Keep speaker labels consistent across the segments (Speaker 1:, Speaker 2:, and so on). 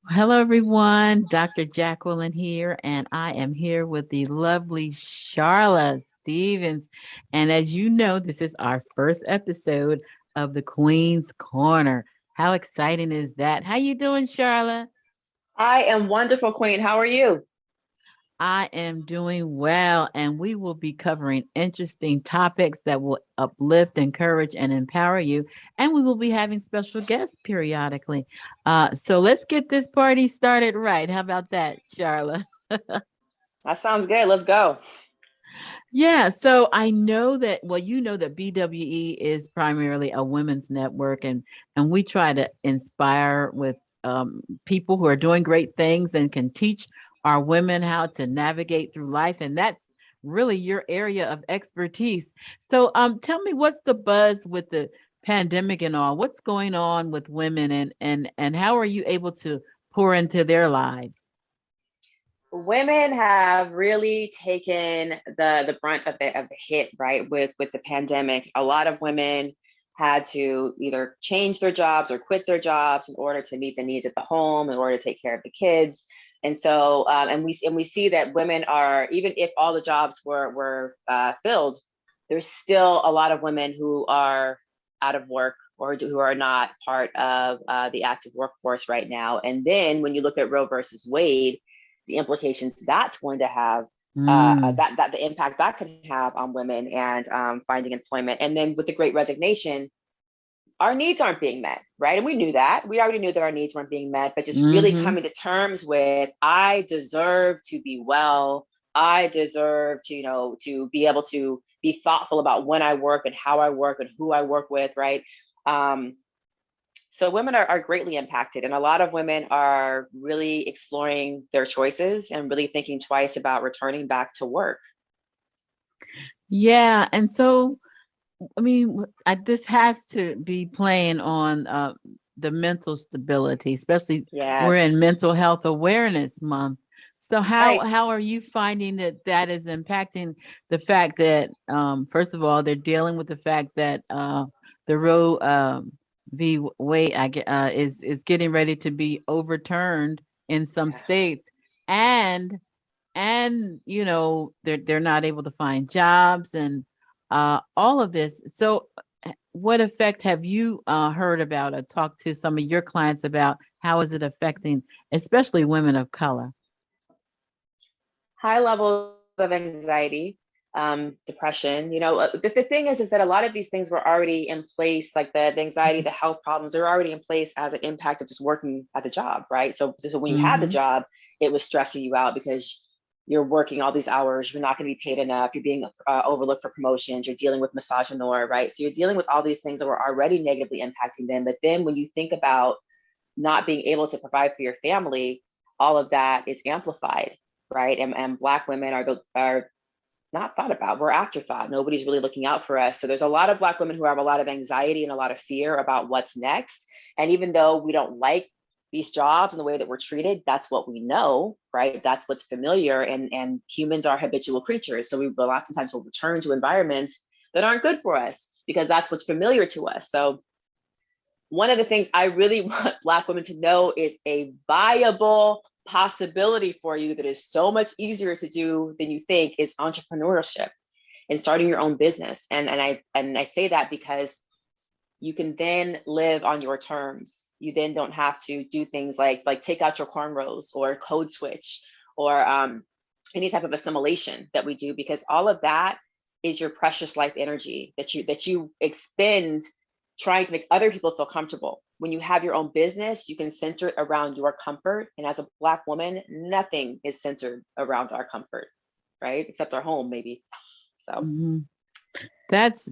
Speaker 1: Hello, everyone. Dr. Jacqueline here, and I am here with the lovely Sharla Stevens. And as you know, this is our first episode of the Queen's Corner. How exciting is that? How you doing, Sharla?
Speaker 2: I am wonderful, Queen. How are you?
Speaker 1: I am doing well, and we will be covering interesting topics that will uplift, encourage, and empower you. And we will be having special guests periodically. So let's get this party started right. How about that, Charla?
Speaker 2: That sounds good. Let's go.
Speaker 1: Yeah, so I know that, well, you know that BWE is primarily a women's network, and we try to inspire with people who are doing great things and can teach our women how to navigate through life, and that's really your area of expertise. So, tell me, what's the buzz with the pandemic and all? What's going on with women, and how are you able to pour into their lives?
Speaker 2: Women have really taken the brunt of the hit, right? With the pandemic. A lot of women had to either change their jobs or quit their jobs in order to meet the needs at the home, in order to take care of the kids. And so, and we see that women are, even if all the jobs were filled, there's still a lot of women who are out of work or who are not part of the active workforce right now. And then when you look at Roe versus Wade, the implications that's going to have,
Speaker 1: Mm,
Speaker 2: that the impact that can have on women and finding employment. And then with the Great Resignation, our needs aren't being met, right? And we knew that. We already knew that our needs weren't being met, but just really
Speaker 1: mm-hmm.
Speaker 2: coming to terms with, I deserve to be well. I deserve to, to be able to be thoughtful about when I work and how I work and who I work with, right? Um, so women are greatly impacted, and a lot of women are really exploring their choices and really thinking twice about returning back to work.
Speaker 1: Yeah, and so I mean, this has to be playing on the mental stability, especially we're in
Speaker 2: Yes.
Speaker 1: Mental Health Awareness Month. So
Speaker 2: Right.
Speaker 1: how are you finding that that is impacting the fact that first of all they're dealing with the fact that the Roe v. Wade is getting ready to be overturned in some states,
Speaker 2: Yes.
Speaker 1: and they're not able to find jobs and all of this. So what effect have you heard about or talked to some of your clients about? How is it affecting especially women of color?
Speaker 2: High levels of anxiety, depression. The thing is that a lot of these things were already in place, like the anxiety, the health problems, they're already in place as an impact of just working at the job, right? So when you had the
Speaker 1: Mm-hmm.
Speaker 2: job, it was stressing you out because you're working all these hours, you're not going to be paid enough, you're being overlooked for promotions, you're dealing with misogynoir, right? So you're dealing with all these things that were already negatively impacting them. But then when you think about not being able to provide for your family, all of that is amplified, right? And Black women are not thought about. We're afterthought. Nobody's really looking out for us. So there's a lot of Black women who have a lot of anxiety and a lot of fear about what's next. And even though we don't like these jobs and the way that we're treated, that's what we know, right? That's what's familiar. And humans are habitual creatures. So we will oftentimes will return to environments that aren't good for us because that's what's familiar to us. So one of the things I really want Black women to know is a viable possibility for you that is so much easier to do than you think is entrepreneurship and starting your own business. And I say that because you can then live on your terms. You then don't have to do things like take out your cornrows or code switch or any type of assimilation that we do, because all of that is your precious life energy that you expend trying to make other people feel comfortable. When you have your own business, you can center it around your comfort. And as a Black woman, nothing is centered around our comfort, right? Except our home, maybe. So
Speaker 1: Mm-hmm. That's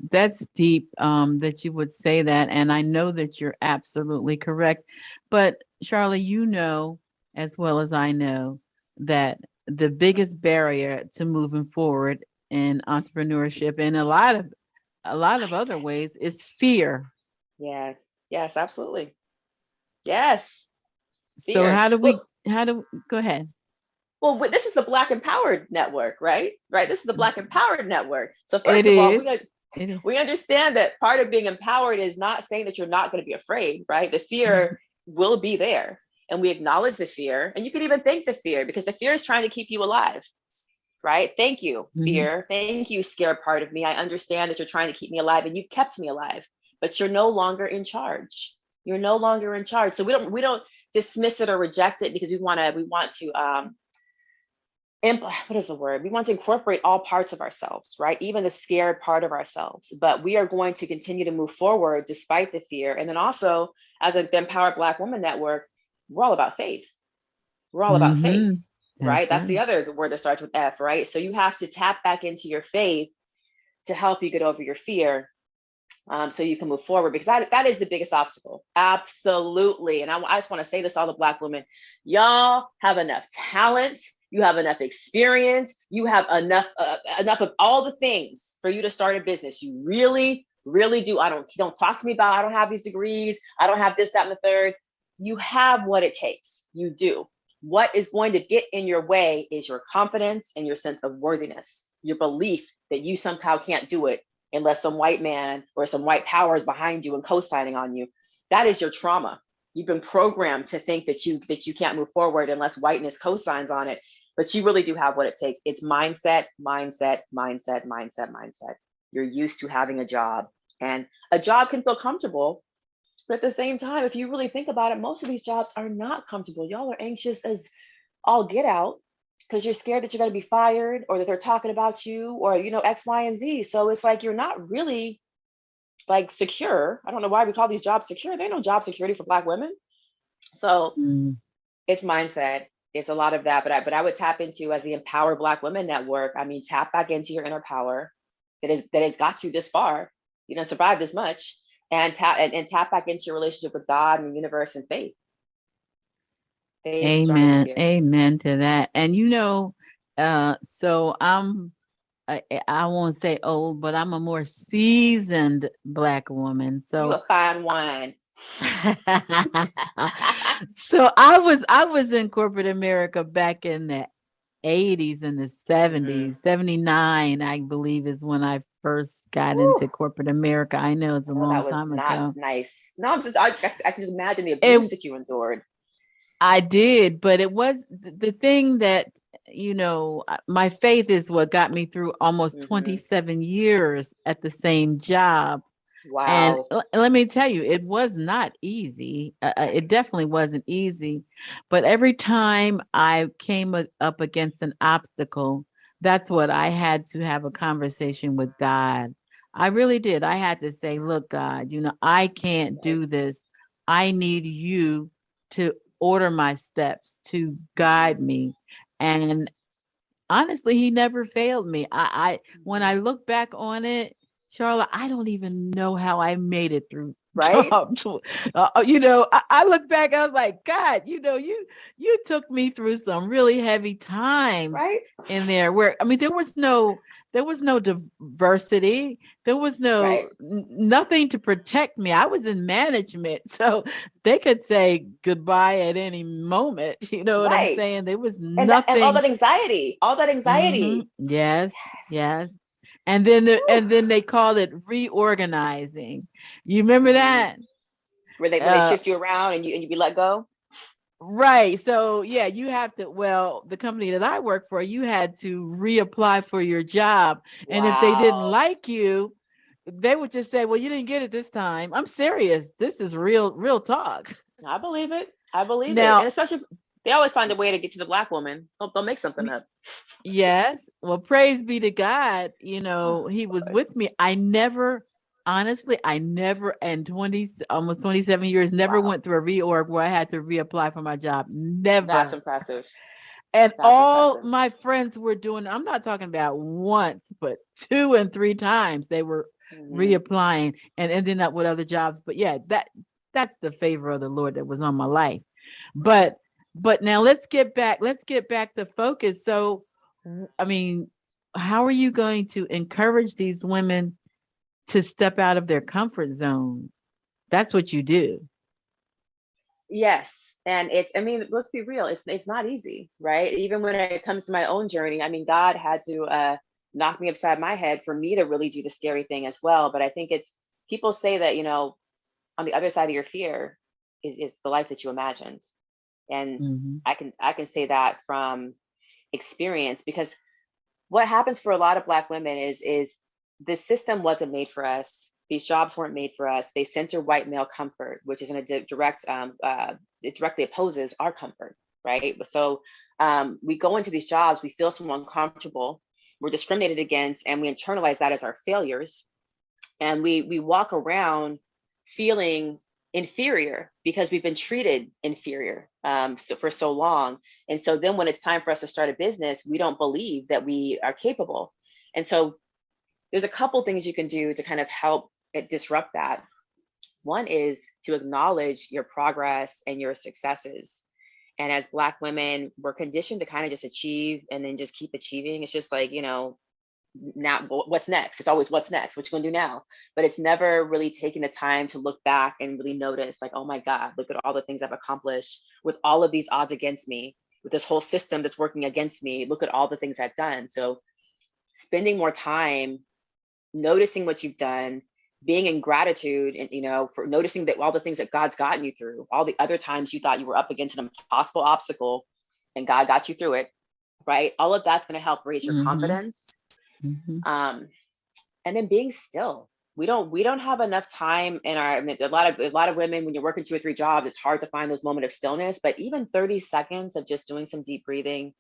Speaker 1: deep that you would say that, and I know that you're absolutely correct. But Charlie, you know as well as I know that the biggest barrier to moving forward in entrepreneurship and a lot of other
Speaker 2: mindset.
Speaker 1: ways is fear.
Speaker 2: Yeah. Yes, absolutely. Yes.
Speaker 1: So
Speaker 2: Fear.
Speaker 1: how do
Speaker 2: Well,
Speaker 1: we how do go ahead?
Speaker 2: this is the Black Empowered Network, right? Right. This is the Black Empowered Network. So
Speaker 1: It
Speaker 2: first of all,
Speaker 1: is. It is.
Speaker 2: we understand that part of being empowered is not saying that you're not going to be afraid, right? The
Speaker 1: Mhm.
Speaker 2: fear will be there. and we acknowledge the fear, and you can even thank the fear, because the fear is trying to keep you alive, right? Thank you,
Speaker 1: Mm-hmm.
Speaker 2: fear. Thank you, scared part of me. I understand that you're trying to keep me alive, and you've kept me alive, but you're no longer in charge. You're no longer in charge. So we don't dismiss it or reject it, because we want to what is the word? We want to incorporate all parts of ourselves, right? Even the scared part of ourselves. But we are going to continue to move forward despite the fear. And then also, as an Empowered Black Woman Network, we're all about faith. We're all about faith,
Speaker 1: Mm-hmm. That's
Speaker 2: right? That's
Speaker 1: right.
Speaker 2: the other word that starts with F, right? So you have to tap back into your faith to help you get over your fear, so you can move forward, because that is the biggest obstacle. Absolutely. And I just want to say this to all the Black women: y'all have enough talent, you have enough experience, you have enough of all the things for you to start a business. You really, really do. Don't talk to me about, I don't have these degrees, I don't have this, that, and the third. You have what it takes. You do. What is going to get in your way is your confidence and your sense of worthiness, your belief that you somehow can't do it unless some white man or some white power is behind you and co-signing on you. That is your trauma. You've been programmed to think that you can't move forward unless whiteness co-signs on it. But you really do have what it takes. It's mindset, mindset, mindset, mindset, mindset. You're used to having a job, and a job can feel comfortable. But at the same time, if you really think about it, most of these jobs are not comfortable. Y'all are anxious as all get out, because you're scared that you're going to be fired, or that they're talking about you, or X, Y, and Z. So it's like you're not really like secure. I don't know why we call these jobs secure. There ain't no job security for Black women. So
Speaker 1: Mm.
Speaker 2: it's mindset. It's a lot of that. But I would tap into, as the Empowered Black Women Network, I mean, tap back into your inner power that has got you this far. You didn't survive this much, and tap back into your relationship with God and the universe and faith. Faith is stronger than
Speaker 1: Amen.
Speaker 2: fear.
Speaker 1: Amen to that. And so I won't say old, but I'm a more seasoned Black woman.
Speaker 2: You
Speaker 1: So
Speaker 2: a fine wine.
Speaker 1: so I was in corporate America back in the 80s and the
Speaker 2: Mm-hmm.
Speaker 1: 70s. 79, I believe, is when I first got
Speaker 2: Woo.
Speaker 1: into corporate America. I know it's a
Speaker 2: Oh, that
Speaker 1: long
Speaker 2: was
Speaker 1: time
Speaker 2: not
Speaker 1: ago.
Speaker 2: nice. No, I can just imagine the
Speaker 1: It
Speaker 2: abuse that you endured.
Speaker 1: I did, but it was the thing that, my faith is what got me through almost
Speaker 2: Mm-hmm.
Speaker 1: 27 years at the same job. And
Speaker 2: Wow.
Speaker 1: let me tell you, it was not easy. It
Speaker 2: Right.
Speaker 1: definitely wasn't easy. But every time I came up against an obstacle, that's what I had to have a conversation with God. I really did. I had to say, look, God, I can't
Speaker 2: Right.
Speaker 1: do this. I need you to order my steps, to
Speaker 2: Mm-hmm.
Speaker 1: guide me. And honestly, he never failed me. When
Speaker 2: Mm-hmm.
Speaker 1: I look back on it, Charlotte, I don't even know how I made it through
Speaker 2: Right.
Speaker 1: job. I look back, I was like, God, you took me through some really heavy times
Speaker 2: Right.
Speaker 1: in there where, I mean, there was no diversity. There was
Speaker 2: Right.
Speaker 1: nothing to protect me. I was in management, so they could say goodbye at any moment. You know what I'm
Speaker 2: Right.
Speaker 1: saying? There was
Speaker 2: And all
Speaker 1: nothing.
Speaker 2: that anxiety, all that
Speaker 1: Mhm.
Speaker 2: anxiety.
Speaker 1: Yes, yes.
Speaker 2: Yes.
Speaker 1: And
Speaker 2: Whew.
Speaker 1: then they call it reorganizing. You remember
Speaker 2: Mm-hmm.
Speaker 1: that?
Speaker 2: Where they
Speaker 1: Uh,
Speaker 2: shift you around and you be let go.
Speaker 1: right. So yeah, you have to, well, the company that I work for, you had to reapply for your job. And if they didn't
Speaker 2: Wow.
Speaker 1: like you, they would just say, well, you didn't get it this time. I'm serious. This is real talk.
Speaker 2: I believe it. I believe it. And
Speaker 1: Now,
Speaker 2: especially if they always find a way to get to the Black woman. They'll make something up.
Speaker 1: yes. Well, praise be to God.
Speaker 2: Oh,
Speaker 1: He was
Speaker 2: Lord.
Speaker 1: with me. Honestly, I never, in almost 27 years, never
Speaker 2: Wow.
Speaker 1: went through a reorg where I had to reapply for my job.
Speaker 2: That's
Speaker 1: Never.
Speaker 2: impressive.
Speaker 1: And
Speaker 2: That's
Speaker 1: all
Speaker 2: impressive.
Speaker 1: my friends were doing, I'm not talking about once, but two and three times they were
Speaker 2: Mm-hmm.
Speaker 1: reapplying and ending up with other jobs. But yeah, that's the favor of the Lord that was on my life. But now let's get back to focus. So I mean, how are you going to encourage these women to step out of their comfort zone? That's what you do.
Speaker 2: Yes. And I mean, let's be real, it's not easy, right? Even when it comes to my own journey, I mean, God had to knock me upside my head for me to really do the scary thing as well. But I think it's people say that, on the other side of your fear is the life that you imagined. And
Speaker 1: Mm-hmm.
Speaker 2: I can say that from experience, because what happens for a lot of Black women is the system wasn't made for us. These jobs weren't made for us. They center white male comfort, which is in a direct, it directly opposes our comfort, right? So we go into these jobs, we feel so uncomfortable, we're discriminated against, and we internalize that as our failures. And we walk around feeling inferior because we've been treated inferior so for so long. And so then when it's time for us to start a business, we don't believe that we are capable. And so there's a couple things you can do to kind of help it disrupt that. One is to acknowledge your progress and your successes. And as Black women, we're conditioned to kind of just achieve and then just keep achieving. It's just like, now what's next? It's always what's next, what you gonna do now? But it's never really taking the time to look back and really notice, like, oh my God, look at all the things I've accomplished with all of these odds against me, with this whole system that's working against me. Look at all the things I've done. So spending more time noticing what you've done, being in gratitude, and for noticing that all the things that God's gotten you through, all the other times you thought you were up against an impossible obstacle and God got you through it, right? All of that's going to help raise your
Speaker 1: Mm-hmm.
Speaker 2: confidence.
Speaker 1: Mm-hmm.
Speaker 2: And then being still. We don't have enough time in our, I mean, a lot of women, when you're working 2 or 3 jobs, it's hard to find those moments of stillness. But even 30 seconds of just doing some deep breathing,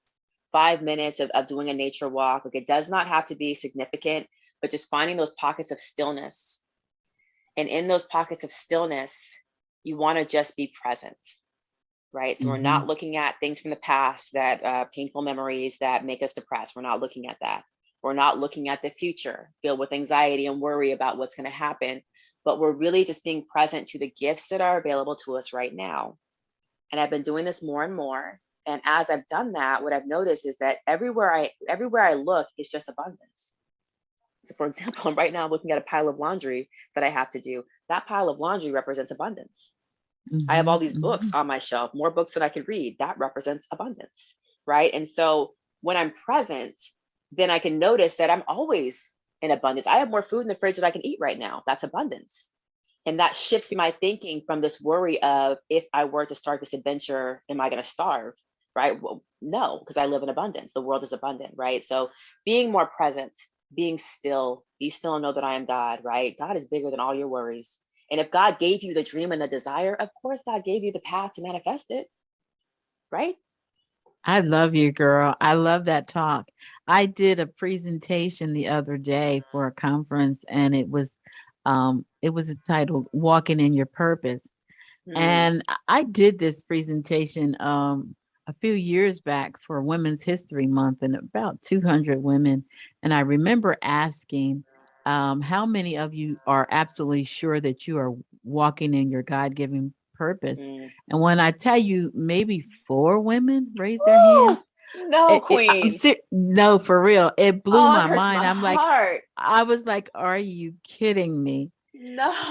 Speaker 2: 5 minutes of doing a nature walk, like, it does not have to be significant, but just finding those pockets of stillness. And in those pockets of stillness, you want to just be present, right? So we're
Speaker 1: Mm-hmm.
Speaker 2: not looking at things from the past, that painful memories that make us depressed. We're not looking at that. We're not looking at the future, filled with anxiety and worry about what's going to happen. But we're really just being present to the gifts that are available to us right now. And I've been doing this more and more. And as I've done that, what I've noticed is that everywhere I look is just abundance. So for example, right now I'm looking at a pile of laundry that I have to do. That pile of laundry represents abundance. I have
Speaker 1: Mm-hmm.
Speaker 2: all these books on my shelf, more books than I could read. That represents abundance, right? And so when I'm present, then I can notice that I'm always in abundance. I have more food in the fridge that I can eat right now. That's abundance. And that shifts my thinking from this worry of, if I were to start this adventure, am I going to starve? Right? Well, no, because I live in abundance. The world is abundant, right? So being more present, being still, be still and know that I am God, right? God is bigger than all your worries. And if God gave you the dream and the desire, of course, God gave you the path to manifest it, right?
Speaker 1: I love you, girl. I love that talk. I did a presentation the other day for a conference, and it was entitled Walking in Your Purpose.
Speaker 2: Hmm.
Speaker 1: And I did this presentation a few years back for Women's History Month, and about 200 women. And I remember asking, how many of you are absolutely sure that you are walking in your God-given purpose?
Speaker 2: Mm.
Speaker 1: And when I tell you, maybe 4 women raised their
Speaker 2: Woo!
Speaker 1: hands.
Speaker 2: No, Queen.
Speaker 1: No, for real. It blew
Speaker 2: Oh, it
Speaker 1: my
Speaker 2: hurts
Speaker 1: mind.
Speaker 2: my heart.
Speaker 1: I was like, are you kidding me?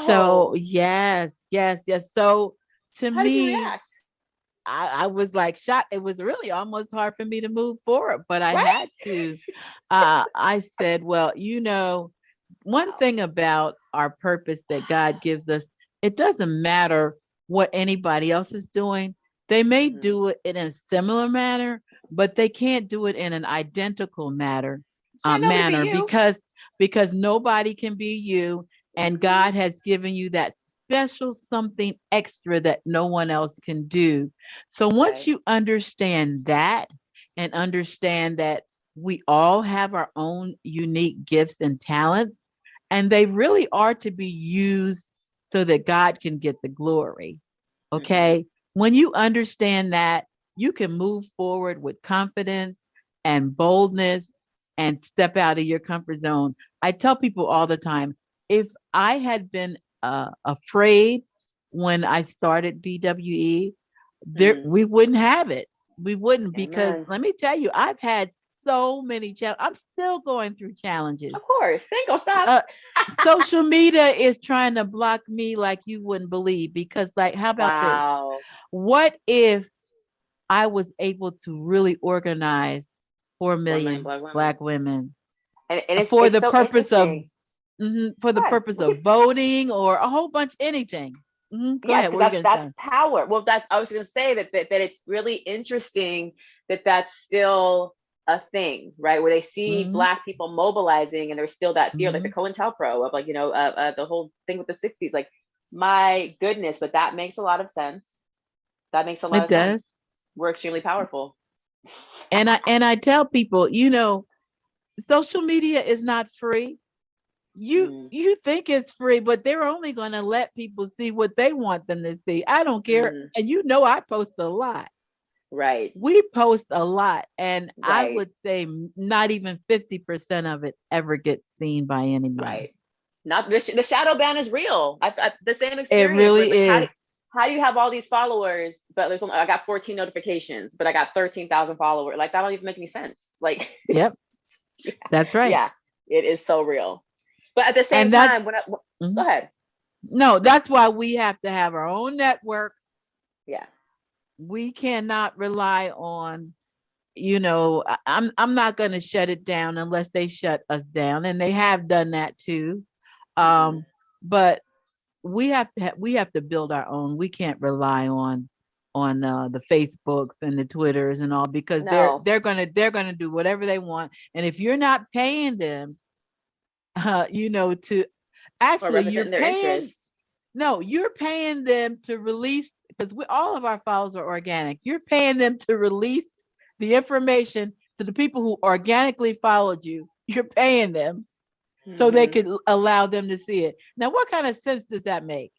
Speaker 1: So
Speaker 2: No.
Speaker 1: yes, yes, yes. So to
Speaker 2: How did you
Speaker 1: me,
Speaker 2: react?
Speaker 1: I was like shocked. It was really almost hard for me to move forward, but I
Speaker 2: Right?
Speaker 1: had to. I said, well, one
Speaker 2: Wow.
Speaker 1: thing about our purpose that God gives us, it doesn't matter what anybody else is doing. They may
Speaker 2: Hmm.
Speaker 1: do it in a similar manner, but they can't do it in an identical
Speaker 2: Can't nobody be
Speaker 1: manner
Speaker 2: you.
Speaker 1: because nobody can be you, and
Speaker 2: Hmm.
Speaker 1: God has given you that special something extra that no one else can do. So once
Speaker 2: Right.
Speaker 1: you understand that and understand that we all have our own unique gifts and talents, and they really are to be used so that God can get the glory.
Speaker 2: Hmm.
Speaker 1: Okay. When you understand that, you can move forward with confidence and boldness and step out of your comfort zone. I tell people all the time, if I had been afraid when I started BWE,
Speaker 2: Hmm.
Speaker 1: we wouldn't have it. We wouldn't, because
Speaker 2: Amen.
Speaker 1: let me tell you, I've had so many challenges. I'm still going through challenges.
Speaker 2: Of course. They ain't gonna stop.
Speaker 1: Uh, Social media is trying to block me like you wouldn't believe, because, like, how about this?
Speaker 2: Wow.
Speaker 1: What if I was able to really organize 4
Speaker 2: 1 million
Speaker 1: million
Speaker 2: Black women.
Speaker 1: Black women
Speaker 2: And it's
Speaker 1: for
Speaker 2: it's
Speaker 1: the
Speaker 2: so
Speaker 1: purpose of
Speaker 2: interesting.
Speaker 1: for the
Speaker 2: God,
Speaker 1: purpose
Speaker 2: we could
Speaker 1: of voting or a whole bunch anything? Go
Speaker 2: Yeah,
Speaker 1: ahead.
Speaker 2: because
Speaker 1: What were you gonna
Speaker 2: that's
Speaker 1: say?
Speaker 2: power. Well, that I was going to say that it's really interesting that that's still a thing, right? Where they see
Speaker 1: Hmm.
Speaker 2: Black people mobilizing, and there's still that fear, like the
Speaker 1: Hmm.
Speaker 2: COINTELPRO of, like, the whole thing with the '60s. Like, my goodness, but that makes a lot of sense. That makes a lot
Speaker 1: It
Speaker 2: of
Speaker 1: does.
Speaker 2: sense. We're extremely powerful.
Speaker 1: And I tell people, social media is not free. you
Speaker 2: Mm,
Speaker 1: you think it's free, but they're only going to let people see what they want them to see. I don't care.
Speaker 2: mm,
Speaker 1: And I post a lot.
Speaker 2: right,
Speaker 1: We post a lot, and I
Speaker 2: right,
Speaker 1: would say not even 50% of it ever gets seen by anybody.
Speaker 2: right. Not the shadow ban is real. I the same
Speaker 1: It
Speaker 2: experience where it's
Speaker 1: really
Speaker 2: like,
Speaker 1: is.
Speaker 2: how do you have all these followers, but there's only, I got 14 notifications, but I got 13,000 followers. Like, that don't even make any sense. Like,
Speaker 1: Yep, that's right.
Speaker 2: yeah, it is so real. But at the same
Speaker 1: And that
Speaker 2: time, go
Speaker 1: mhm.
Speaker 2: ahead.
Speaker 1: No, that's why we have to have our own networks.
Speaker 2: Yeah.
Speaker 1: We cannot rely on, I'm not going to shut it down unless they shut us down, and they have done that too.
Speaker 2: Mm-mm.
Speaker 1: But we have to build our own. We can't rely on the Facebooks and the Twitters and all, because they're
Speaker 2: No,
Speaker 1: they're gonna do whatever they want. And if you're not paying them, to
Speaker 2: or
Speaker 1: actually you're
Speaker 2: representing their
Speaker 1: paying
Speaker 2: interests.
Speaker 1: no, you're paying them to release, because all of our files are organic. You're paying them to release the information to the people who organically followed you. You're paying them so they
Speaker 2: Mm-hmm.
Speaker 1: could allow them to see it. Now, what kind of sense does that make?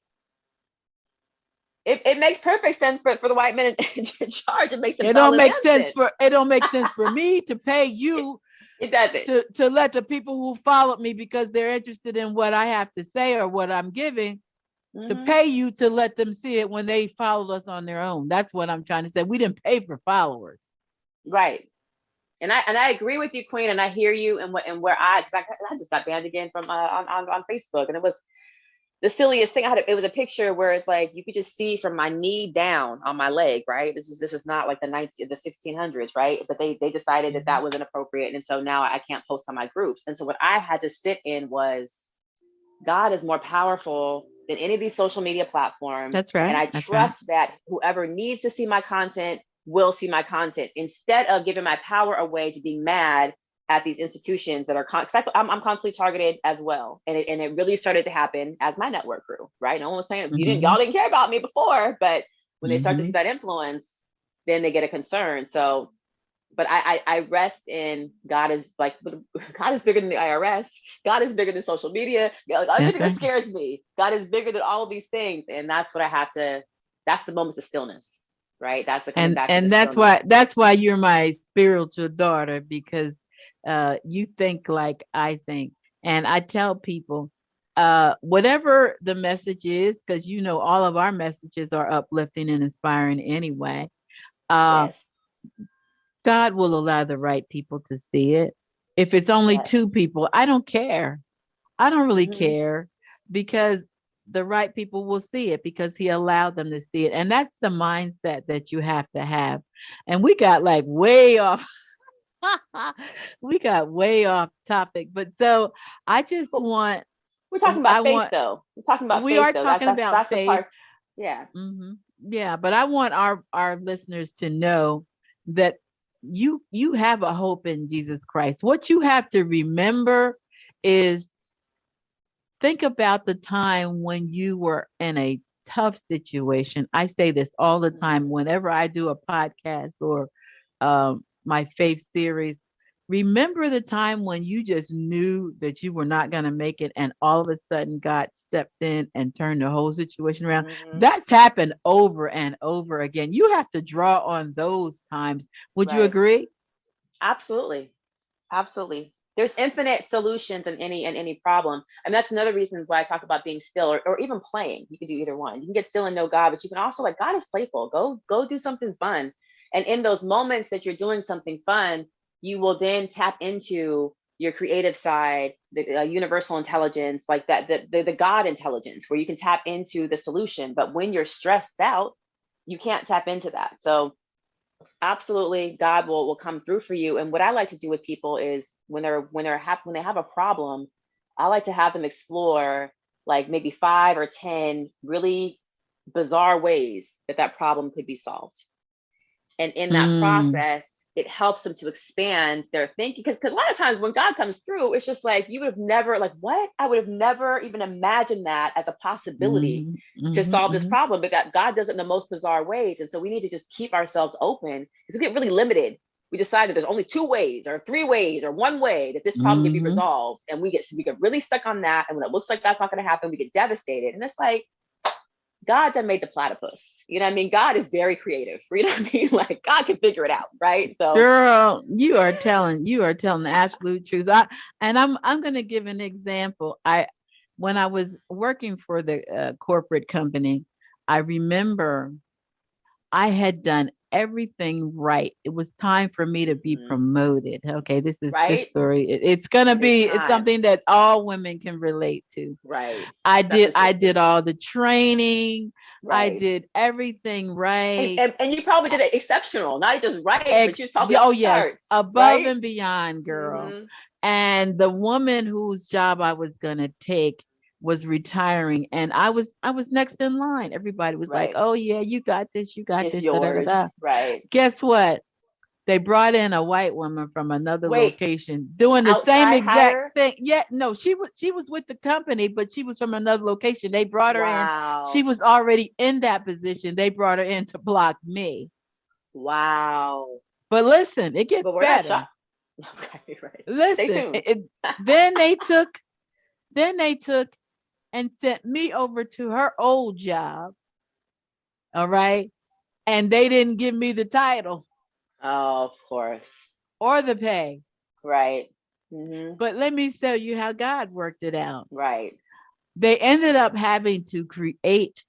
Speaker 2: It makes perfect sense for the white men in charge. It makes a
Speaker 1: It don't
Speaker 2: dollar
Speaker 1: make
Speaker 2: damn
Speaker 1: sense
Speaker 2: sense.
Speaker 1: for me to pay
Speaker 2: it,
Speaker 1: you
Speaker 2: it doesn't.
Speaker 1: to let the people who followed me, because they're interested in what I have to say or what I'm giving, to
Speaker 2: Mm-hmm.
Speaker 1: pay you to let them see it when they followed us on their own. That's what I'm trying to say. We didn't pay for followers.
Speaker 2: Right. And I agree with you, Queen, and I hear you. And where because I just got banned again from on Facebook, and it was the silliest thing. It was a picture where it's like you could just see from my knee down on my leg, right? This is not like the 1600s, right? But they decided that
Speaker 1: Mhm.
Speaker 2: that was inappropriate, and so now I can't post on my groups. And so what I had to sit in was, God is more powerful than any of these social media platforms.
Speaker 1: That's
Speaker 2: And
Speaker 1: right.
Speaker 2: I
Speaker 1: That's right.
Speaker 2: trust that whoever needs to see my content will see my content, instead of giving my power away to being mad at these institutions that are, I'm constantly targeted as well. And it really started to happen as my network grew, right? No one was paying,
Speaker 1: Hmm.
Speaker 2: y'all didn't care about me before, but when they start to see
Speaker 1: Hmm.
Speaker 2: that influence, then they get a concern. So but I rest in God is like, God is bigger than the IRS. God is bigger than social media. Like,
Speaker 1: That's
Speaker 2: everything that
Speaker 1: right.
Speaker 2: scares me. God is bigger than all of these things, and that's what I have to. That's the moments of stillness, right? That's the coming
Speaker 1: and
Speaker 2: back to the
Speaker 1: and that's why
Speaker 2: stillness.
Speaker 1: that's why you're my spiritual daughter, because you think like I think. And I tell people, whatever the message is, because all of our messages are uplifting and inspiring anyway. uh
Speaker 2: Yes,
Speaker 1: God will allow the right people to see it. If it's only two
Speaker 2: yes,
Speaker 1: people, I don't care. I don't really
Speaker 2: mm-hmm.
Speaker 1: care, because the right people will see it, because he allowed them to see it. And that's the mindset that you have to have. And we got like way off. We got way off topic. But so I just
Speaker 2: But
Speaker 1: want,
Speaker 2: we're talking
Speaker 1: I
Speaker 2: about faith,
Speaker 1: want,
Speaker 2: though. We're talking about
Speaker 1: we
Speaker 2: faith,
Speaker 1: are
Speaker 2: though.
Speaker 1: talking about
Speaker 2: That's the
Speaker 1: faith.
Speaker 2: part. Yeah.
Speaker 1: Yeah, but I want our listeners to know that you have a hope in Jesus Christ. What you have to remember is, think about the time when you were in a tough situation. I say this all the time
Speaker 2: Mm-hmm.
Speaker 1: whenever I do a podcast or my faith series. Remember the time when you just knew that you were not going to make it, and all of a sudden God stepped in and turned the whole situation around.
Speaker 2: Mm-hmm.
Speaker 1: That's happened over and over again. You have to draw on those times. Would you
Speaker 2: Right.
Speaker 1: agree?
Speaker 2: Absolutely. Absolutely. There's infinite solutions in any problem. And that's another reason why I talk about being still, or even playing. You can do either one. You can get still and know God, but you can also, like, God is playful. Go do something fun. And in those moments that you're doing something fun, you will then tap into your creative side, the universal intelligence, like that, the God intelligence, where you can tap into the solution. But when you're stressed out, you can't tap into that. So absolutely, God will come through for you. And what I like to do with people is, when they have a problem, I like to have them explore, like, maybe 5 or 10 really bizarre ways that problem could be solved. And in that
Speaker 1: Mm,
Speaker 2: process, it helps them to expand their thinking. Because a lot of times when God comes through, it's just like, you would have never, like, what? I would have never even imagined that as a possibility
Speaker 1: mm-hmm,
Speaker 2: to
Speaker 1: mm-hmm,
Speaker 2: solve this
Speaker 1: mm-hmm,
Speaker 2: problem. But God does it in the most bizarre ways. And so we need to just keep ourselves open, because we get really limited. We decide that there's only 2 ways or 3 ways or 1 way that this problem can be
Speaker 1: mm-hmm.
Speaker 2: resolved. And we get really stuck on that. And when it looks like that's not going to happen, we get devastated. And it's like, God done made the platypus. You know what I mean? God is very creative. You know what I mean? Like, God can figure it out, right? So,
Speaker 1: Girl, you are telling the absolute truth. I'm going to give an example. When I was working for the corporate company, I remember I had done everything right. It was time for me to be promoted. Okay, this is this
Speaker 2: right?
Speaker 1: story. It's gonna
Speaker 2: It is
Speaker 1: be it's
Speaker 2: time,
Speaker 1: something that all women can relate to.
Speaker 2: right?
Speaker 1: I
Speaker 2: Special
Speaker 1: did I did
Speaker 2: sisters,
Speaker 1: all the training. I
Speaker 2: right?
Speaker 1: did everything
Speaker 2: And,
Speaker 1: right.
Speaker 2: and, and you probably did it exceptional, not just right, but you was probably off
Speaker 1: Oh
Speaker 2: the
Speaker 1: yes,
Speaker 2: charts,
Speaker 1: above
Speaker 2: right?
Speaker 1: and beyond, girl.
Speaker 2: Mm-hmm.
Speaker 1: And the woman whose job I was gonna take was retiring, and I was next in line. Everybody was like,
Speaker 2: Right.
Speaker 1: "Oh yeah, you got
Speaker 2: It's
Speaker 1: this." Da da da da.
Speaker 2: yours, right?
Speaker 1: Guess what? They brought in a white woman from another
Speaker 2: Wait,
Speaker 1: location doing the same
Speaker 2: outside
Speaker 1: exact
Speaker 2: hire?
Speaker 1: thing. Yeah, no, she was with the company, but she was from another location. They brought her in. She
Speaker 2: Wow.
Speaker 1: was already in that position. They brought her in to block me.
Speaker 2: Wow.
Speaker 1: But listen, it gets
Speaker 2: But we're not
Speaker 1: better.
Speaker 2: shocked. Okay, right. Stay
Speaker 1: Listen,
Speaker 2: tuned.
Speaker 1: then they took and sent me over to her old job. All right. And they didn't give me the title
Speaker 2: Oh, of course.
Speaker 1: or the pay.
Speaker 2: Right. Mm-hmm.
Speaker 1: But let me tell you how God worked it out.
Speaker 2: Right.
Speaker 1: They ended up having to create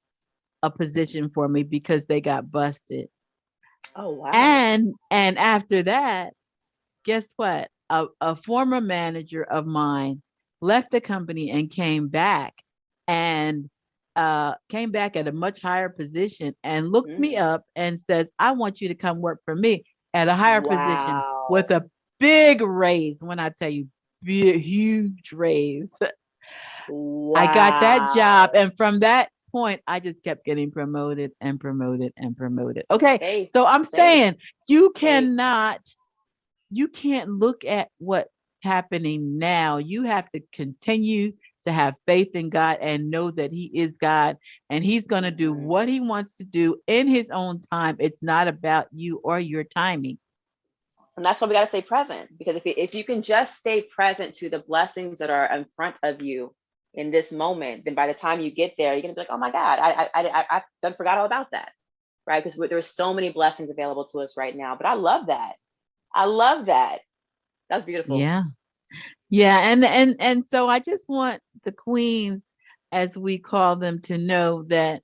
Speaker 1: a position for me because they got busted.
Speaker 2: Oh, wow.
Speaker 1: And after that, guess what? A former manager of mine left the company and and came back at a much higher position and looked me
Speaker 2: Mm.
Speaker 1: up and says, "I want you to come work for me at a higher position with
Speaker 2: Wow.
Speaker 1: a big raise." When I tell you, big, huge raise. I got that job,
Speaker 2: Wow.
Speaker 1: and from that point, I just kept getting promoted and promoted and promoted. Okay,
Speaker 2: Faith,
Speaker 1: so I'm
Speaker 2: faith,
Speaker 1: saying you
Speaker 2: faith.
Speaker 1: cannot, you can't look at what's happening now. You have to continue to have faith in God and know that He is God and He's going to do
Speaker 2: Mm-hmm.
Speaker 1: what He wants to do in His own time. It's not about you or your timing.
Speaker 2: And that's why we got to stay present, because if you can just stay present to the blessings that are in front of you in this moment, then by the time you get there, you're gonna be like, oh my God, I done forgot all about that, right? Because there's so many blessings available to us right now. But I love that. I love that. That's beautiful.
Speaker 1: Yeah. Yeah, and so I just want the queens, as we call them, to know that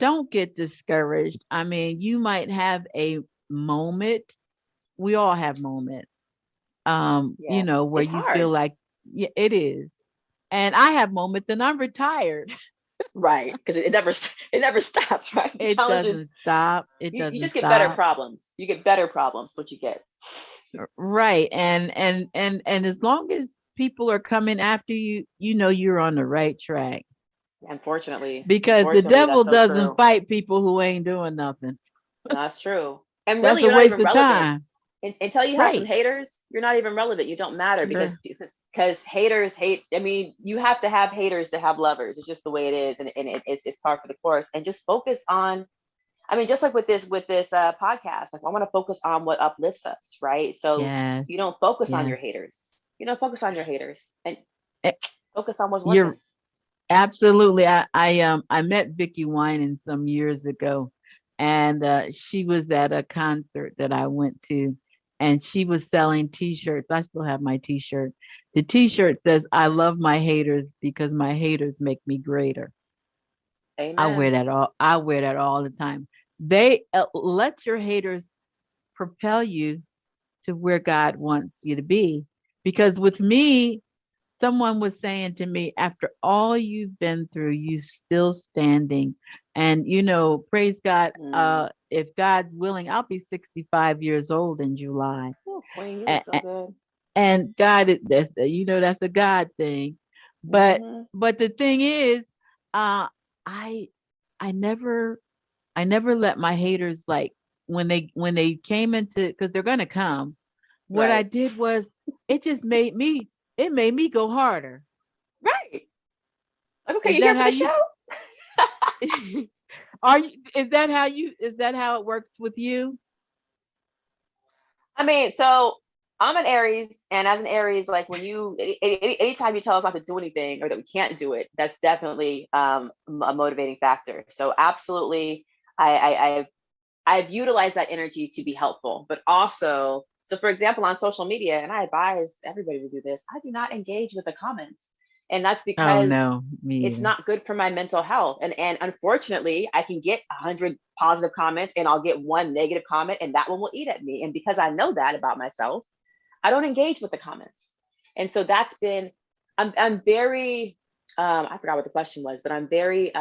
Speaker 1: don't get discouraged. I mean, you might have a moment. We all have moments.
Speaker 2: Yeah,
Speaker 1: Where
Speaker 2: it's
Speaker 1: you feel
Speaker 2: hard,
Speaker 1: like, yeah, it is. And I have moments and I'm retired.
Speaker 2: right? Because it never stops, right? The
Speaker 1: It
Speaker 2: challenge is
Speaker 1: doesn't stop. It
Speaker 2: you
Speaker 1: doesn't
Speaker 2: just get better
Speaker 1: stop.
Speaker 2: problems. You get better problems. That's what you get.
Speaker 1: Right. And as long as people are coming after you, you know you're on the right track. Because the
Speaker 2: Unfortunately,
Speaker 1: devil
Speaker 2: that's so
Speaker 1: doesn't
Speaker 2: true.
Speaker 1: fight people who ain't doing nothing.
Speaker 2: That's true. And
Speaker 1: That's
Speaker 2: really,
Speaker 1: a
Speaker 2: you're not
Speaker 1: waste
Speaker 2: even
Speaker 1: of
Speaker 2: relevant.
Speaker 1: time.
Speaker 2: Until you have some
Speaker 1: Right.
Speaker 2: haters, you're not even relevant. You don't matter, because
Speaker 1: Girl.
Speaker 2: haters hate. I mean, you have to have haters to have lovers. It's just the way it is, and it's part of the course. And just focus on. I mean, just like with this podcast, like, I want to focus on what uplifts us, right? So
Speaker 1: Yes.
Speaker 2: you don't focus on
Speaker 1: Yes.
Speaker 2: your haters. You don't focus on your haters, and
Speaker 1: Eh,
Speaker 2: focus on what's
Speaker 1: You're
Speaker 2: working.
Speaker 1: absolutely. I met Vicky Winan some years ago, and she was at a concert that I went to, and she was selling T-shirts. I still have my T-shirt. The T-shirt says, "I love my haters because my haters make me greater." I wear
Speaker 2: Amen.
Speaker 1: that all. I wear that all the time. They let your haters propel you to where God wants you to be. Because with me, someone was saying to me, after all you've been through, you still standing. And praise God,
Speaker 2: Mm.
Speaker 1: if God's willing, I'll be 65 years old in July.
Speaker 2: Oh, Queen, you look
Speaker 1: And,
Speaker 2: so good.
Speaker 1: and God, that's a God thing. But
Speaker 2: Hmm.
Speaker 1: but the thing is, uh, I I never let my haters, like, when they came into, because they're gonna come. What I
Speaker 2: Right.
Speaker 1: did was, it just made me go harder.
Speaker 2: Right. Like, okay,
Speaker 1: Is
Speaker 2: you here
Speaker 1: that
Speaker 2: for
Speaker 1: how
Speaker 2: the
Speaker 1: you
Speaker 2: show?
Speaker 1: are you is that how it works with you?
Speaker 2: I mean, so I'm an Aries, and as an Aries, like when you, anytime you tell us not to do anything or that we can't do it, that's definitely a motivating factor. So absolutely, I, I I've I've utilized that energy to be helpful, but also, so for example, on social media, and I advise everybody to do this, I do not engage with the comments, and that's
Speaker 1: Oh
Speaker 2: because
Speaker 1: no, me
Speaker 2: it's
Speaker 1: either.
Speaker 2: not good for my mental health. And unfortunately, I can get 100 positive comments and I'll get one negative comment, and that one will eat at me. And because I know that about myself, I don't engage with the comments. And so that's been, I'm very, I forgot what the question was, but I'm very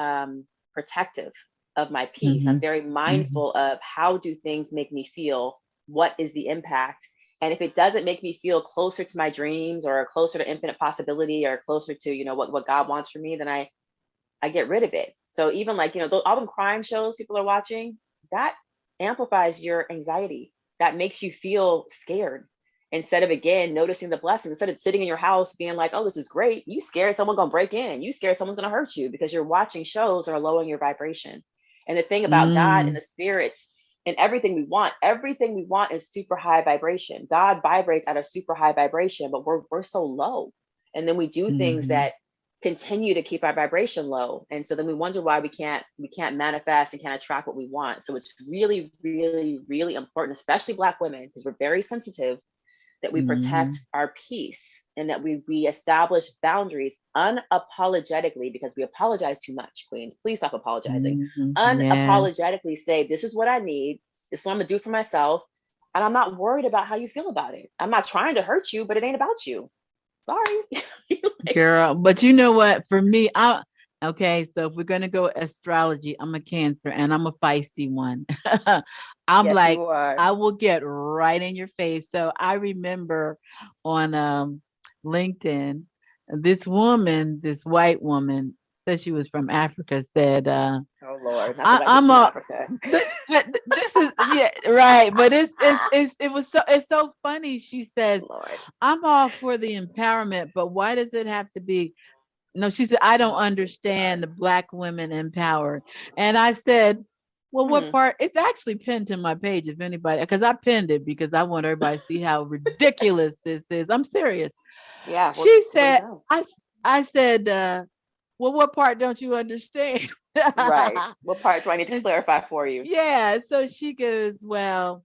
Speaker 2: protective of my peace. I'm
Speaker 1: Hmm.
Speaker 2: very
Speaker 1: Hmm.
Speaker 2: mindful of how do things make me feel? What is the impact? And if it doesn't make me feel closer to my dreams or closer to infinite possibility or closer to, what God wants for me, then I get rid of it. So even like, all them crime shows people are watching, that amplifies your anxiety. That makes you feel scared instead of, again, noticing the blessings. Instead of sitting in your house being like, oh, this is great, you scared someone gonna break in. You scared someone's gonna hurt you because you're watching shows that are lowering your vibration. And the thing about God and
Speaker 1: Mm,
Speaker 2: the spirits and everything we want is super high vibration. God vibrates at a super high vibration, but we're so low. And then we do things
Speaker 1: hmm.
Speaker 2: that continue to keep our vibration low, and so then we wonder why we can't manifest and can't attract what we want. So it's really, really, really important, especially Black women, because we're very sensitive, that we
Speaker 1: Hmm.
Speaker 2: protect our peace and that we establish boundaries unapologetically, because we apologize too much. Queens, please stop apologizing.
Speaker 1: Hmm. Yeah.
Speaker 2: Unapologetically say, this is what I need, this is what I'm gonna do for myself, and I'm not worried about how you feel about it. I'm not trying to hurt you, but it ain't about you. Sorry. Like,
Speaker 1: Girl, but you know what? For me, okay, so if we're gonna go astrology, I'm a Cancer and I'm a feisty one. I'm
Speaker 2: yes,
Speaker 1: like,
Speaker 2: you are.
Speaker 1: I will get right in your face. So I remember on LinkedIn, this white woman, said she was from Africa, said,
Speaker 2: Oh Lord, not the white people
Speaker 1: I'm
Speaker 2: from
Speaker 1: a
Speaker 2: Africa.
Speaker 1: this is, yeah, right, but it's so funny. She says,
Speaker 2: Lord.
Speaker 1: I'm all for the empowerment, but why does it have to be? No, she said, I don't
Speaker 2: Oh
Speaker 1: understand
Speaker 2: God.
Speaker 1: the Black women empowered. And I said, well, what
Speaker 2: Hmm.
Speaker 1: part? It's actually pinned to my page if anybody, because I pinned it because I want everybody to see how ridiculous this is. I'm serious.
Speaker 2: Yeah. Well,
Speaker 1: She
Speaker 2: there you
Speaker 1: said,
Speaker 2: go.
Speaker 1: I said, well, what part don't you understand?
Speaker 2: Right. What part do I need to
Speaker 1: And
Speaker 2: clarify for you?
Speaker 1: yeah, so she goes, well,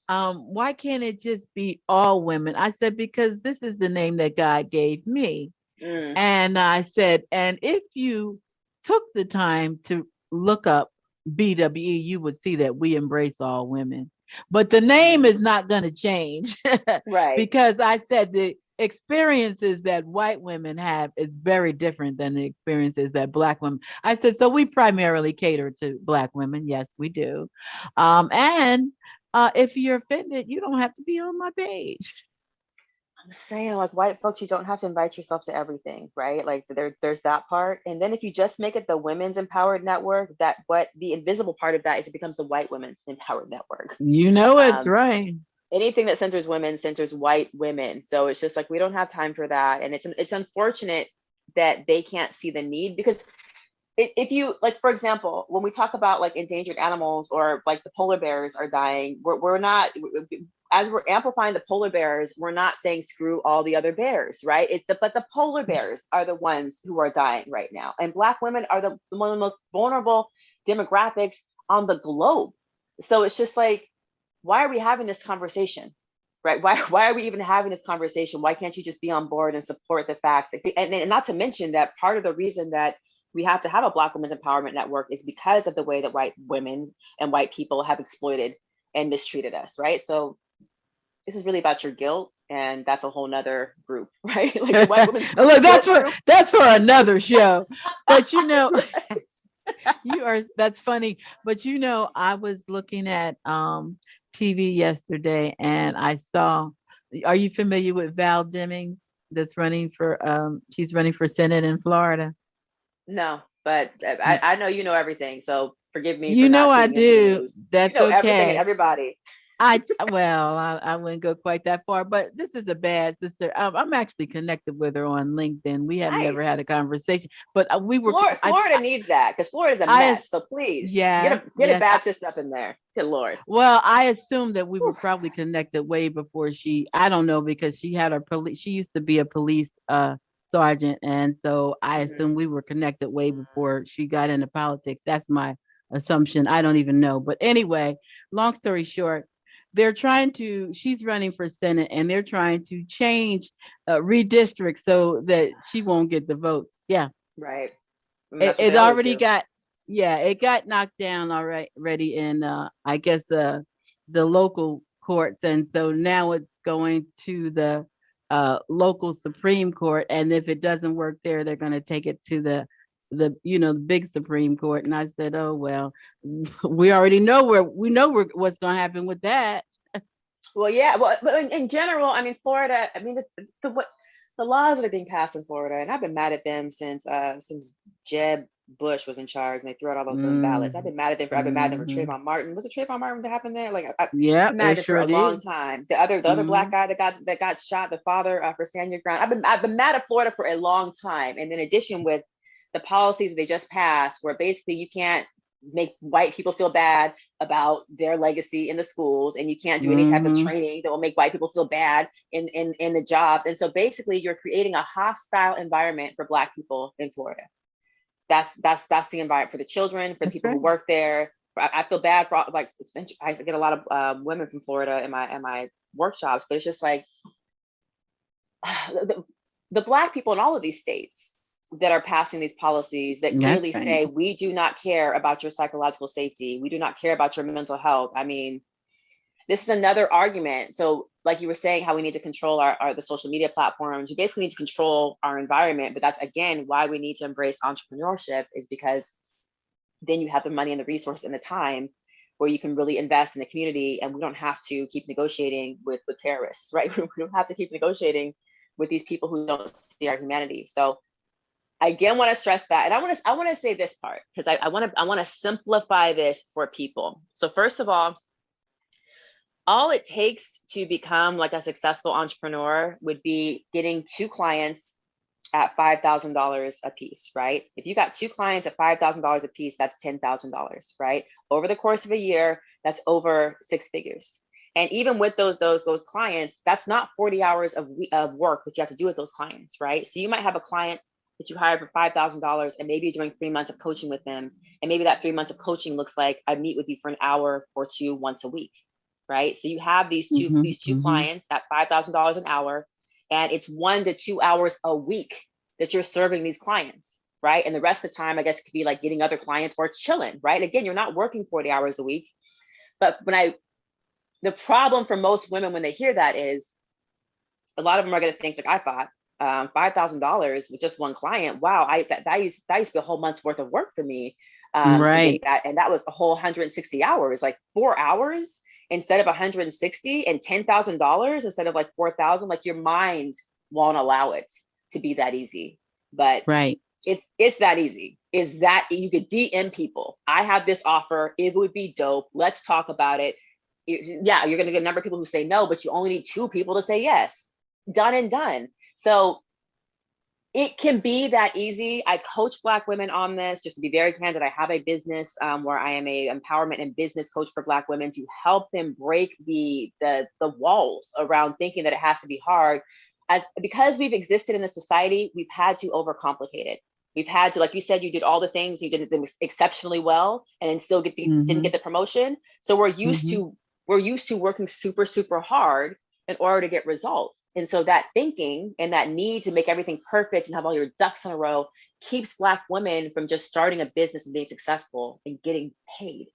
Speaker 1: why can't it just be all women? I said, because this is the name that God gave me.
Speaker 2: Mm,
Speaker 1: And I said, and if you took the time to look up BWE, you would see that we embrace all women. But the name
Speaker 2: mm.
Speaker 1: is not going to change
Speaker 2: Right.
Speaker 1: because I said the experiences that white women have is very different than the experiences that Black women. I said, so we primarily cater to Black women. Yes, we do. And if you're offended, you don't have to be on my page.
Speaker 2: I'm saying, like, white folks, you don't have to invite yourself to everything, right? Like there's that part. And then if you just make it the women's empowered network, that what the invisible part of that is, it becomes the white women's empowered network.
Speaker 1: You know it's
Speaker 2: Um,
Speaker 1: right.
Speaker 2: anything that centers women centers white women. So it's just like we don't have time for that. And it's unfortunate that they can't see the need, because if you, like, for example, when we talk about like endangered animals or like the polar bears are dying, we're not, as we're amplifying the polar bears, we're not saying screw all the other bears, right? But the polar bears are the ones who are dying right now, and Black women are one of the most vulnerable demographics on the globe. So it's just like, why are we having this conversation? Right? Why are we even having this conversation? Why can't you just be on board and support the fact that, and not to mention that part of the reason that we have to have a Black Women's Empowerment Network is because of the way that white women and white people have exploited and mistreated us, right? So this is really about your guilt, and that's a whole nother group, right? Like the white women's
Speaker 1: Look,
Speaker 2: guilt group.
Speaker 1: that's for another show. But
Speaker 2: Right.
Speaker 1: you are that's funny. But I was looking at TV yesterday and I saw, are you familiar with Val Deming, that's running for she's running for Senate in Florida?
Speaker 2: No. but I know you know everything. So forgive me for
Speaker 1: You know
Speaker 2: not
Speaker 1: I
Speaker 2: tuning into the
Speaker 1: do.
Speaker 2: news. You
Speaker 1: That's
Speaker 2: know everything and
Speaker 1: okay.
Speaker 2: everybody.
Speaker 1: I wouldn't go quite that far, but this is a bad sister. I'm actually connected with her on LinkedIn. We have never had
Speaker 2: Nice.
Speaker 1: a conversation, but we were.
Speaker 2: Florida needs that because Florida's a
Speaker 1: I
Speaker 2: mess. So please
Speaker 1: yes,
Speaker 2: get a
Speaker 1: yes.
Speaker 2: bad sister up in there. Good Lord.
Speaker 1: Well, I assumed that we were
Speaker 2: Whew.
Speaker 1: probably connected way before she. I don't know because she had a police. She used to be a police sergeant, and so I
Speaker 2: Mhm.
Speaker 1: assumed we were connected way before she got into politics. That's my assumption. I don't even know, but anyway, long story short, they're trying to. She's running for Senate, and they're trying to change redistrict so that she won't get the votes. Yeah,
Speaker 2: Right. I mean,
Speaker 1: it,
Speaker 2: that's what they
Speaker 1: it
Speaker 2: always
Speaker 1: already
Speaker 2: do.
Speaker 1: got yeah, it got knocked down already in I guess the local courts, and so now it's going to the local Supreme Court, and if it doesn't work there, they're going to take it to the big Supreme Court. And I said, oh well, we already know what's going to happen with that.
Speaker 2: Well, yeah. Well, but in general, I mean, Florida. I mean, what the laws that are being passed in Florida, and I've been mad at them since Jeb Bush was in charge, and they threw out all those ballots. I've
Speaker 1: Mm,
Speaker 2: been mad at them for. I've been mad at them for
Speaker 1: hmm.
Speaker 2: Trayvon Martin. Was it Trayvon Martin that happened there? Like, I've
Speaker 1: Yep,
Speaker 2: been mad
Speaker 1: it
Speaker 2: at them for
Speaker 1: sure
Speaker 2: a long
Speaker 1: did.
Speaker 2: time. The other black
Speaker 1: Mm,
Speaker 2: guy that got shot, the father for Stand Your Ground. I've been mad at Florida for a long time, and in addition with the policies that they just passed, where basically you can't make white people feel bad about their legacy in the schools, and you can't do any type of
Speaker 1: hmm.
Speaker 2: training that will make white people feel bad in the jobs. And so basically you're creating a hostile environment for black people in Florida. That's the environment for the children, for the
Speaker 1: That's
Speaker 2: people who
Speaker 1: right.
Speaker 2: work there. I feel bad for like I get a lot of women from Florida in my workshops, but it's just like the, the black people in all of these states that are passing these policies that
Speaker 1: That's
Speaker 2: clearly
Speaker 1: right.
Speaker 2: say we do not care about your psychological safety, we do not care about your mental health. I mean, this is another argument. So like you were saying, how we need to control our the social media platforms, you basically need to control our environment. But that's again why we need to embrace entrepreneurship, is because then you have the money and the resource and the time where you can really invest in the community, and we don't have to keep negotiating with terrorists, right? We don't have to keep negotiating with these people who don't see our humanity. So I again want to stress that, and I want to say this part because I want to simplify this for people. So first of all it takes to become like a successful entrepreneur would be getting two clients at $5,000 a piece, right? If you got two clients at $5,000 a piece, that's $10,000, right? Over the course of a year, that's over six figures. And even with those clients, that's not 40 hours of work that you have to do with those clients, right? So you might have a client that you hired for $5,000, and maybe you're doing 3 months of coaching with them, and maybe that 3 months of coaching looks like I meet with you for an hour or two once a week, right? So you have these two
Speaker 1: Hmm,
Speaker 2: these two
Speaker 1: hmm.
Speaker 2: clients at $5,000 an hour, and it's 1 to 2 hours a week that you're serving these clients, right? And the rest of the time, I guess it could be like getting other clients or chilling, right? Again, you're not working 40 hours a week. But the problem for most women when they hear that is a lot of them are going to think like I thought, $5,000 with just one client. Wow, that used to be a whole month's worth of work for me, to get
Speaker 1: Right,
Speaker 2: that, and that was a whole 160 hours, like 4 hours instead of 160, and $10,000 instead of like 4,000. Like your mind won't allow it to be that easy, but
Speaker 1: right.
Speaker 2: it's that easy. Is that you could DM people? I have this offer. It would be dope. Let's talk about it. Yeah, you're going to get a number of people who say no, but you only need two people to say yes. Done and done. So it can be that easy. I coach Black women on this. Just to be very candid, I have a business where I am a empowerment and business coach for Black women to help them break the walls around thinking that it has to be hard. As because we've existed in the society, we've had to overcomplicate it. We've had to, like you said, you did all the things, you did them exceptionally well, and then still didn't
Speaker 1: Hmm,
Speaker 2: get the promotion. So
Speaker 1: hmm.
Speaker 2: we're used to working super super hard in order to get results. And so that thinking and that need to make everything perfect and have all your ducks in a row keeps Black women from just starting a business and being successful and getting paid.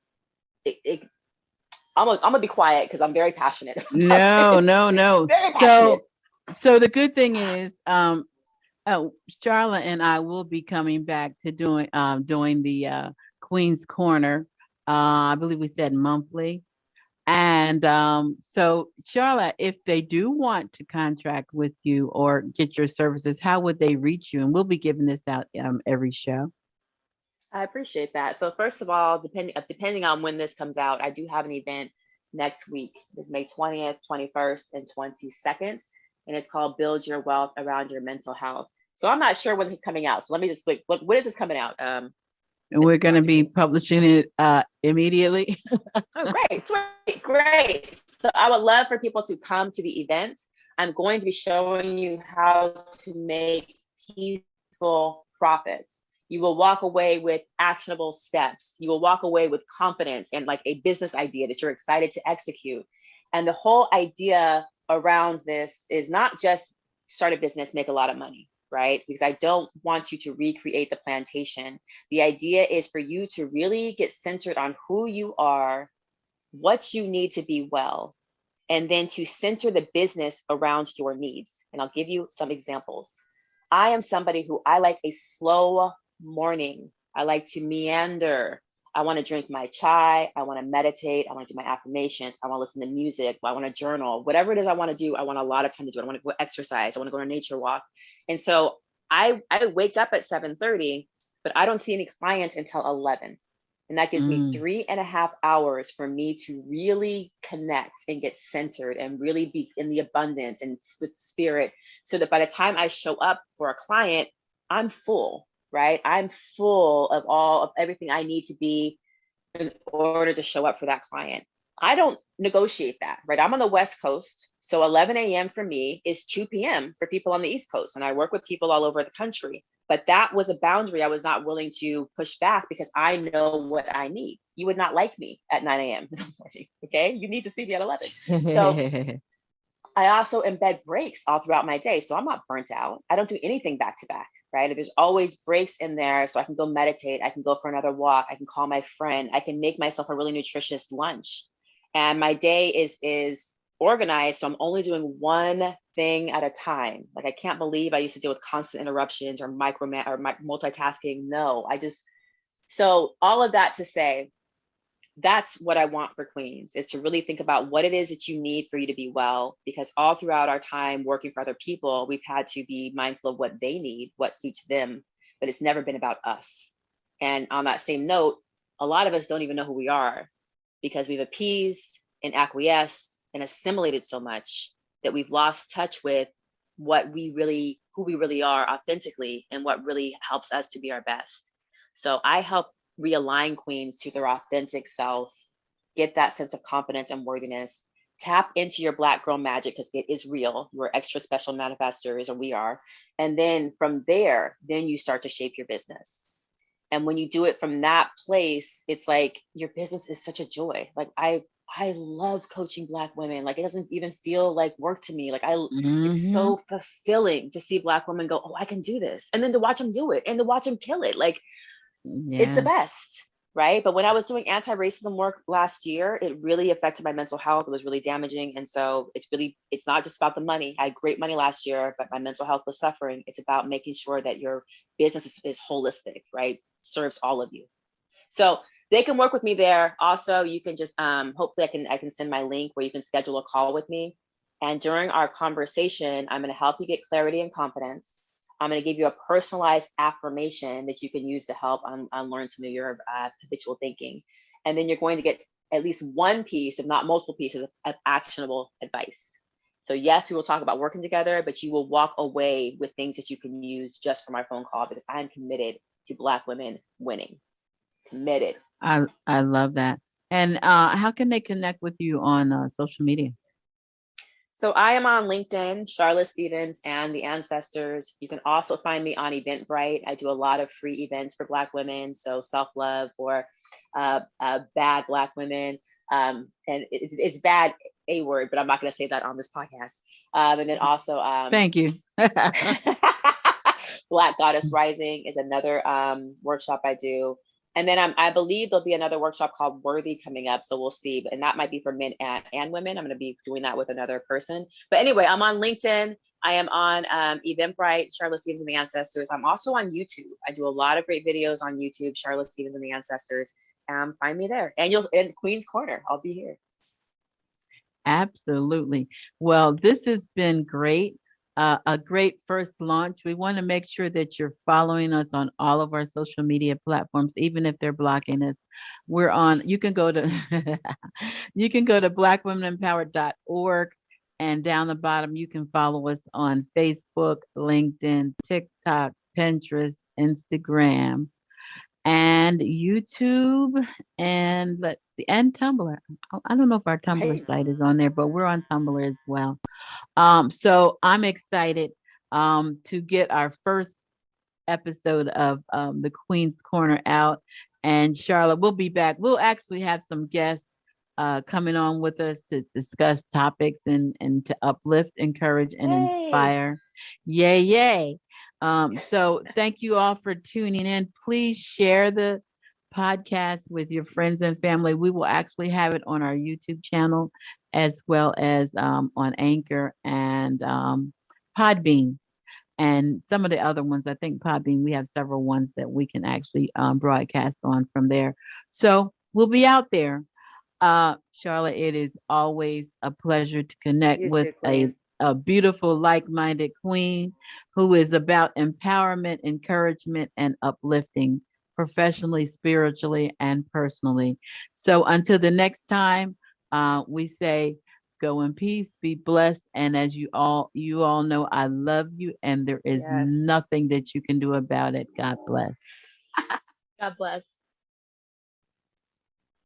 Speaker 2: I'm gonna be quiet because I'm very passionate about
Speaker 1: No,
Speaker 2: this.
Speaker 1: no, no.
Speaker 2: Very passionate.
Speaker 1: So the good thing is, oh, Charlotte and I will be coming back to doing the Queen's Corner. I believe we said monthly. And so, Charlotte, if they do want to contract with you or get your services, how would they reach you? And we'll be giving this out every show.
Speaker 2: I appreciate that. So first of all, depending on when this comes out, I do have an event next week. It's May 20th, 21st, and 22nd, and it's called Build Your Wealth Around Your Mental Health. So I'm not sure when this is coming out. So let me just look. When is this coming out?
Speaker 1: And we're going to be publishing it immediately.
Speaker 2: Oh, great, sweet, great. So I would love for people to come to the event. I'm going to be showing you how to make peaceful profits. You will walk away with actionable steps. You will walk away with confidence and like a business idea that you're excited to execute. And the whole idea around this is not just start a business, make a lot of money, right? Because I don't want you to recreate the plantation. The idea is for you to really get centered on who you are, what you need to be well, and then to center the business around your needs. And I'll give you some examples. I am somebody who I like a slow morning. I like to meander. I want to drink my chai. I want to meditate. I want to do my affirmations. I want to listen to music. I want to journal. Whatever it is I want to do, I want a lot of time to do it. I want to go exercise. I want to go on a nature walk. And so I wake up at 7:30, but I don't see any clients until 11. And that gives me 3.5 hours for me to really connect and get centered and really be in the abundance and with spirit, so that by the time I show up for a client, I'm full, right? I'm full of everything I need to be in order to show up for that client. I don't negotiate that, right? I'm on the West Coast. So 11 a.m. for me is 2 p.m. for people on the East Coast. And I work with people all over the country. But that was a boundary I was not willing to push back, because I know what I need. You would not like me at 9 a.m. in the morning, okay? You need to see me at 11. So I also embed breaks all throughout my day. So I'm not burnt out. I don't do anything back to back, right? There's always breaks in there. So I can go meditate. I can go for another walk. I can call my friend. I can make myself a really nutritious lunch. And my day is organized. So I'm only doing one thing at a time. Like, I can't believe I used to deal with constant interruptions or multitasking. No, so all of that to say, that's what I want for queens, is to really think about what it is that you need for you to be well, because all throughout our time working for other people, we've had to be mindful of what they need, what suits them, but it's never been about us. And on that same note, a lot of us don't even know who we are, because we've appeased and acquiesced and assimilated so much that we've lost touch with who we really are authentically, and what really helps us to be our best. So I help realign queens to their authentic self, get that sense of confidence and worthiness, tap into your Black girl magic, because it is real. We're extra special manifestors, or we are. And then from there, then you start to shape your business. And when you do it from that place, it's like your business is such a joy. Like, I love coaching Black women. Like, it doesn't even feel like work to me. Like, it's so fulfilling to see Black women go, oh, I can do this. And then to watch them do it and to watch them kill it. Like, it's the best, right? But when I was doing anti-racism work last year, it really affected my mental health. It was really damaging. And so it's not just about the money. I had great money last year, but my mental health was suffering. It's about making sure that your business is holistic, right? Serves all of you. So they can work with me there. Also, you can just, hopefully I can send my link where you can schedule a call with me. And during our conversation, I'm going to help you get clarity and confidence. I'm going to give you a personalized affirmation that you can use to help unlearn some of your habitual thinking. And then you're going to get at least one piece, if not multiple pieces, of actionable advice. So yes, we will talk about working together, but you will walk away with things that you can use just from our phone call, because I am committed to Black women winning. Committed.
Speaker 1: I love that. And how can they connect with you on social media?
Speaker 2: So I am on LinkedIn, Sharla Stevens and the Ancestors. You can also find me on Eventbrite. I do a lot of free events for Black women. So self-love for bad Black women. And it's bad, a word, but I'm not going to say that on this podcast. And then also,
Speaker 1: thank you.
Speaker 2: Black Goddess Rising is another workshop I do. And then I believe there'll be another workshop called Worthy coming up. So we'll see. And that might be for men and women. I'm going to be doing that with another person. But anyway, I'm on LinkedIn. I am on Eventbrite, Sharla Stevens and the Ancestors. I'm also on YouTube. I do a lot of great videos on YouTube, Sharla Stevens and the Ancestors. Find me there. And in Queen's Corner, I'll be here.
Speaker 1: Absolutely. Well, this has been great. a great first launch. We want to make sure that you're following us on all of our social media platforms, even if they're blocking us. We're on, you can go to you can go to blackwomenempowered.org, and down the bottom you can follow us on Facebook, LinkedIn, TikTok, Pinterest, Instagram, and YouTube, and and Tumblr. I don't know if our Tumblr
Speaker 2: Right.
Speaker 1: site is on there, but we're on Tumblr as well. So I'm excited to get our first episode of the Queen's Corner out. And Charlotte, we'll be back. We'll actually have some guests coming on with us to discuss topics and to uplift, encourage, and
Speaker 2: Yay.
Speaker 1: inspire. Yay, yay. So thank you all for tuning in. Please share the podcast with your friends and family. We will actually have it on our YouTube channel as well as on Anchor and Podbean and some of the other ones. I think Podbean, we have several ones that we can actually broadcast on from there. So we'll be out there. Charlotte, it is always a pleasure to connect
Speaker 2: You
Speaker 1: with
Speaker 2: too, Queen.
Speaker 1: a beautiful, like-minded queen who is about empowerment, encouragement, and uplifting professionally, spiritually, and personally. So until the next time, we say go in peace, be blessed, and as you all know, I love you, and there is
Speaker 2: Yes.
Speaker 1: nothing that you can do about it. God bless.
Speaker 2: God bless.